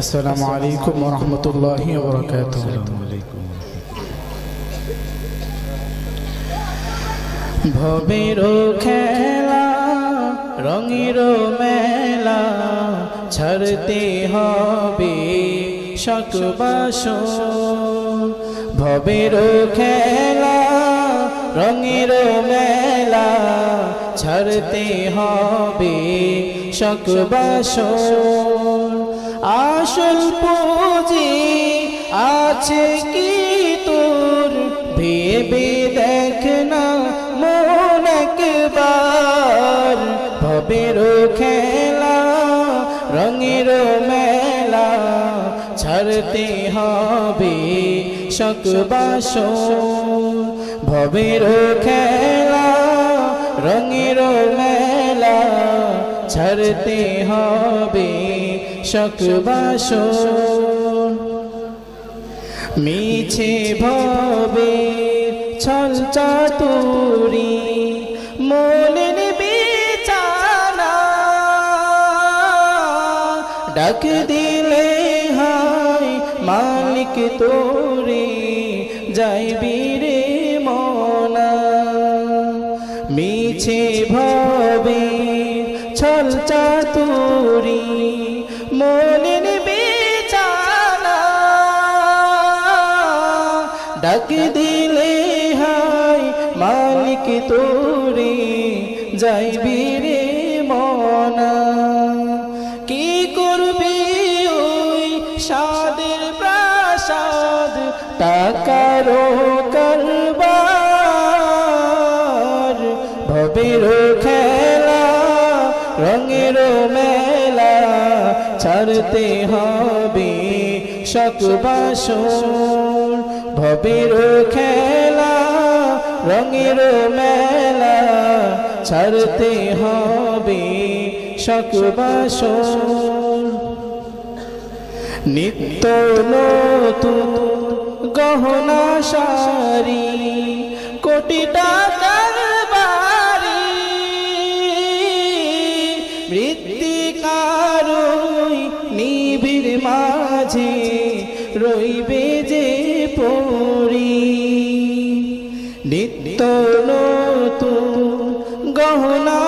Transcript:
আসসালামু আলাইকুম ওয়া রাহমাতুল্লাহি ওয়া বারাকাতুহু। ভবের খেলা রঙের মেলা ছাড়তে হবে শখ বাসন। ভবের খেলা রঙের মেলা ছাড়তে হবে শখ বাসন। আসল পুঁজি আছে কি তোর ভেবে দেখ না মন একবার। ভবের খেলা রঙের মেলা ছাড়তে হবে শখ বাসন। ভবের খেলা রঙের মেলা ছাড়তে হবে শখ বাসন। মিছে ভবে ছল চাতুরি মনের বিছানা, ডাক দিলে হায় মালিক তোরে যাইবি রে মনা। মিছে ভবে ছল চাতুরি মনের বিছানা, ডাক দিলে হায় মালিক তোরে যাইবি রে মনা। কি করবি ওই সাদের প্রাসাদ টাকারও কারবার। ভবের খেলা রঙের মেলা ছাড়তে হবে শখ বাসন। ভবের খেলা রঙের মেলা ছাড়তে হবে শখ বাসন। নিত্য নতুন গহনা শাড়ি কোটি টাকার বাড়ি, মৃত্তিকার নিবিড় মাঝে রইবে যে পরি। নিত্য নতুন গহনা